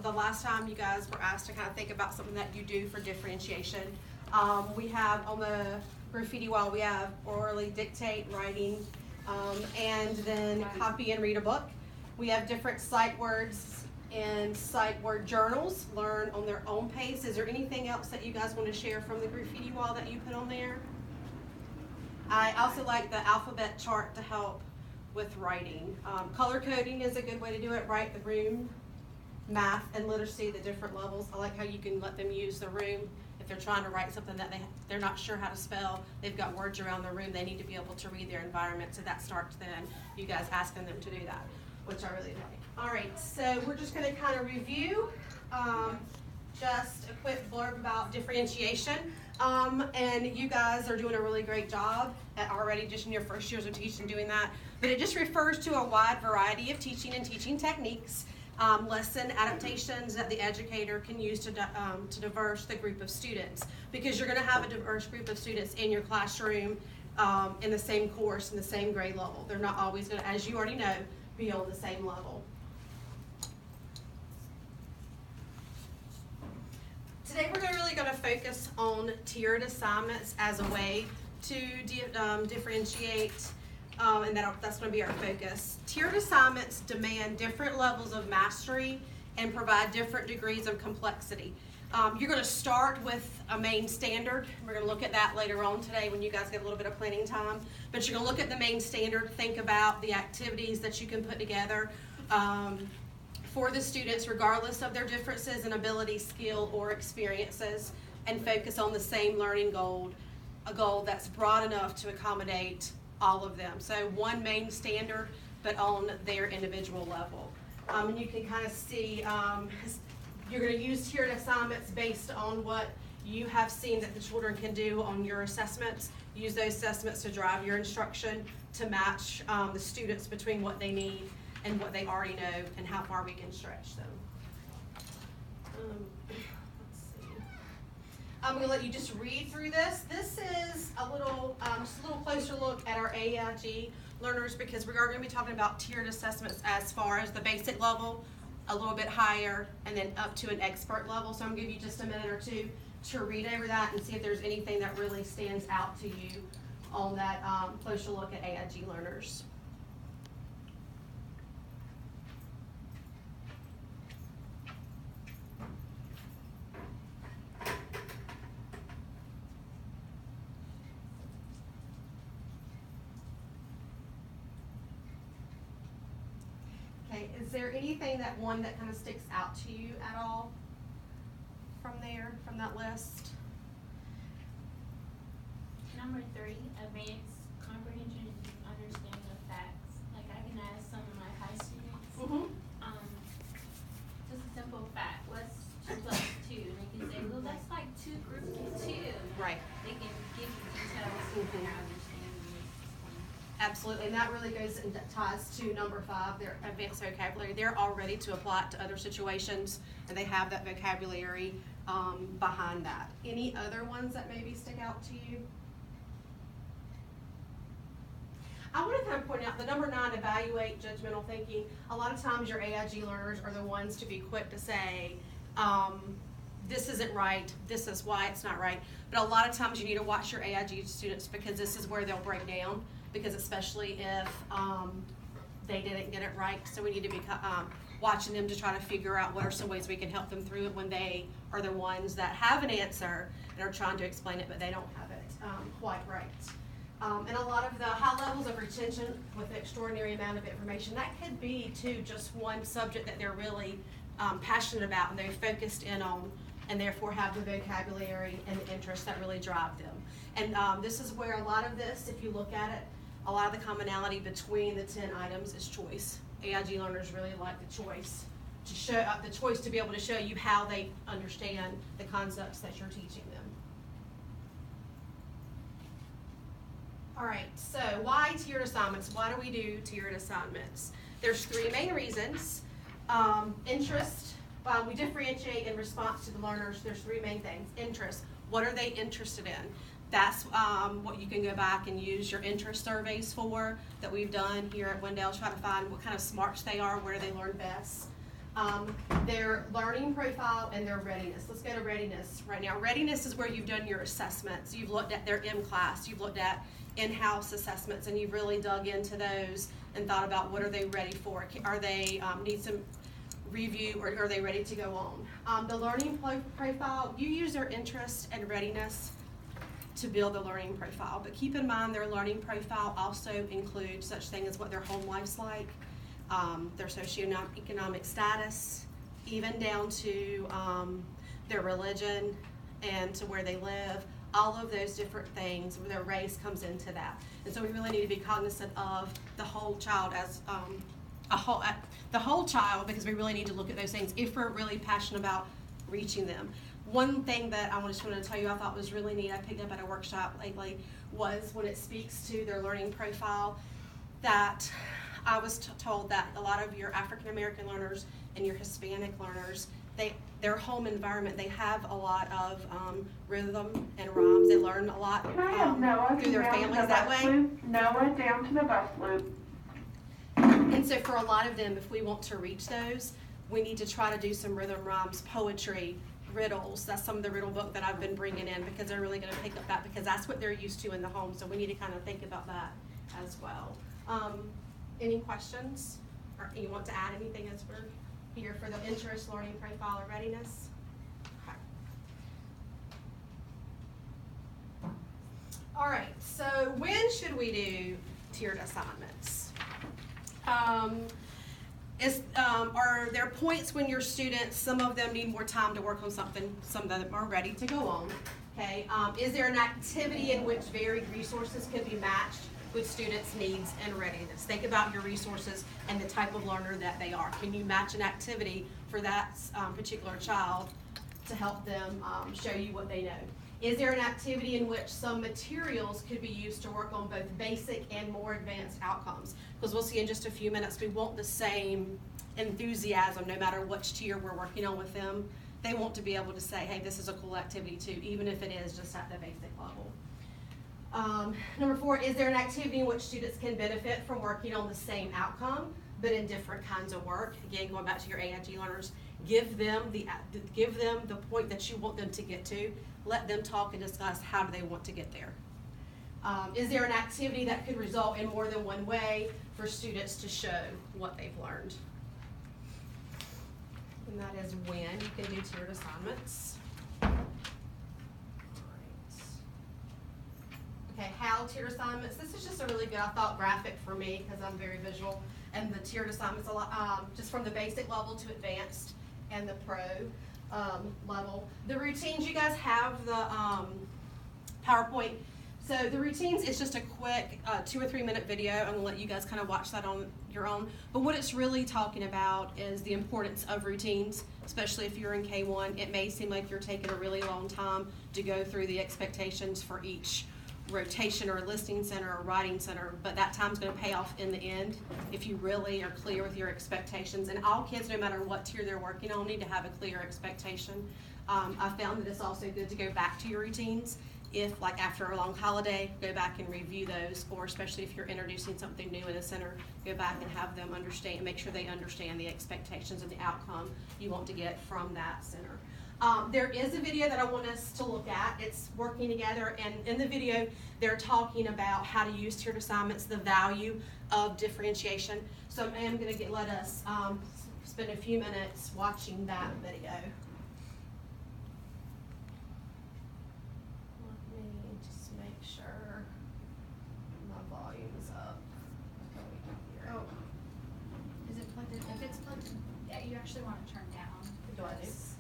The last time you guys were asked to kind of think about something that you do for differentiation. We have on the graffiti wall, we have orally dictate, writing, and then copy and read a book. We have different sight words and sight word journals, learn on their own pace. Is there anything else that you guys want to share from the graffiti wall that you put on there? I also like the alphabet chart to help with writing. Color coding is a good way to do it, right? The room, math, and literacy, the different levels. I like how you can let them use the room. If they're trying to write something that they're not sure how to spell, they've got words around the room, they need to be able to read their environment. So that starts then, you guys asking them to do that, which I really like. All right, so we're just gonna kind of review just a quick blurb about differentiation. And you guys are doing a really great job at already just in your first years of teaching doing that. But it just refers to a wide variety of teaching and teaching techniques, lesson adaptations that the educator can use to diverse the group of students. Because you're gonna have a diverse group of students in your classroom in the same course, in the same grade level. They're not always gonna, as you already know, be on the same level. Today we're really going to focus on tiered assignments as a way to differentiate, and that's going to be our focus. Tiered assignments demand different levels of mastery and provide different degrees of complexity. You're going to start with a main standard. We're going to look at that later on today when you guys get a little bit of planning time. But you're going to look at the main standard, think about the activities that you can put together for the students regardless of their differences in ability, skill, or experiences, and focus on the same learning goal, a goal that's broad enough to accommodate all of them. So one main standard, but on their individual level. And you can kind of see, you're going to use tiered assignments based on what you have seen that the children can do on your assessments. Use those assessments to drive your instruction to match the students between what they need and what they already know and how far we can stretch them. Let's see. I'm going to let you just read through this. This is a little, just a little closer look at our AIG learners because we are going to be talking about tiered assessments as far as the basic level, a little bit higher, and then up to an expert level. So I'm going to give you just a minute or two to read over that and see if there's anything that really stands out to you on that closer look at AIG learners. Is there anything that kind of sticks out to you at all from that list? Number 3, advanced comprehension and understanding of facts. Like I can ask some of my high students, just a simple fact, what's 2 plus 2? And they can say, well, that's like 2 groups of 2. Right. They can give you details of their understanding. Absolutely, and that really goes and ties to number 5, their advanced vocabulary. They're all ready to apply it to other situations, and they have that vocabulary behind that. Any other ones that maybe stick out to you? I want to kind of point out the number 9, evaluate judgmental thinking. A lot of times your AIG learners are the ones to be quick to say, this isn't right, this is why it's not right. But a lot of times you need to watch your AIG students because this is where they'll break down. Because especially if they didn't get it right, so we need to be watching them to try to figure out what are some ways we can help them through it when they are the ones that have an answer and are trying to explain it, but they don't have it quite right. And a lot of the high levels of retention with the extraordinary amount of information, that could be too just one subject that they're really passionate about and they're focused in on, and therefore have the vocabulary and the interests that really drive them. And this is where a lot of this, if you look at it, a lot of the commonality between the 10 items is choice. AIG learners really like the choice to show the choice to be able to show you how they understand the concepts that you're teaching them. All right, so why tiered assignments? Why do we do tiered assignments? There's 3 main reasons. Interest, we differentiate in response to the learners. There's 3 main things. Interest, what are they interested in? That's what you can go back and use your interest surveys for that we've done here at Wendell, try to find what kind of smarts they are, where they learn best. Their learning profile and their readiness. Let's go to readiness right now. Readiness is where you've done your assessments. You've looked at their M-class, you've looked at in-house assessments, and you've really dug into those and thought about what are they ready for. Are they need some review, or are they ready to go on? The learning profile, you use their interest and readiness to build the learning profile, but keep in mind their learning profile also includes such thing as what their home life's like, their socioeconomic status, even down to their religion and to where they live. All of those different things, their race comes into that. And so we really need to be cognizant of the whole child as the whole child, because we really need to look at those things if we're really passionate about reaching them. One thing that I just wanted to tell you I thought was really neat, I picked up at a workshop lately, was when it speaks to their learning profile, that I was told that a lot of your African American learners and your Hispanic learners, their home environment, they have a lot of rhythm and rhymes. They learn a lot through their families that way. Noah, down to the bus loop. And so for a lot of them, if we want to reach those, we need to try to do some rhythm, rhymes, poetry, riddles. That's some of the riddle book that I've been bringing in, because they're really going to pick up that, because that's what they're used to in the home. So we need to kind of think about that as well. Any questions? Or you want to add anything as we're here for the interest, learning profile, or readiness? Okay. All right, so when should we do tiered assignments? Are there points when your students, some of them need more time to work on something, some of them are ready to go on, okay? Is there an activity in which varied resources can be matched with students' needs and readiness? Think about your resources and the type of learner that they are. Can you match an activity for that particular child to help them show you what they know? Is there an activity in which some materials could be used to work on both basic and more advanced outcomes? Because we'll see in just a few minutes, we want the same enthusiasm no matter which tier we're working on with them. They want to be able to say, hey, this is a cool activity too, even if it is just at the basic level. Number 4, is there an activity in which students can benefit from working on the same outcome, but in different kinds of work? Again, going back to your AIG learners, give them the point that you want them to get to. Let them talk and discuss how do they want to get there. Is there an activity that could result in more than one way for students to show what they've learned? And that is when you can do tiered assignments. Okay, how tiered assignments. This is just a really good, I thought, graphic for me because I'm very visual. And the tiered assignments, a lot, just from the basic level to advanced and the pro level. The routines, you guys have the PowerPoint. So the routines is just a quick 2 or 3 minute video. I'm gonna let you guys kind of watch that on your own. But what it's really talking about is the importance of routines, especially if you're in K1. It may seem like you're taking a really long time to go through the expectations for each rotation or listening center or writing center, but that time's going to pay off in the end if you really are clear with your expectations. And all kids, no matter what tier they're working on, need to have a clear expectation. I found that it's also good to go back to your routines. If, like after a long holiday, go back and review those, or especially if you're introducing something new in a center, go back and have them understand, make sure they understand the expectations and the outcome you want to get from that center. There is a video that I want us to look at. It's working together, and in the video, they're talking about how to use tiered assignments, the value of differentiation. So I am going to let us spend a few minutes watching that video. Let me just make sure my volume is up. Oh, is it plugged in? If it's plugged in, yeah, you actually want to turn down. Do I do? Yes.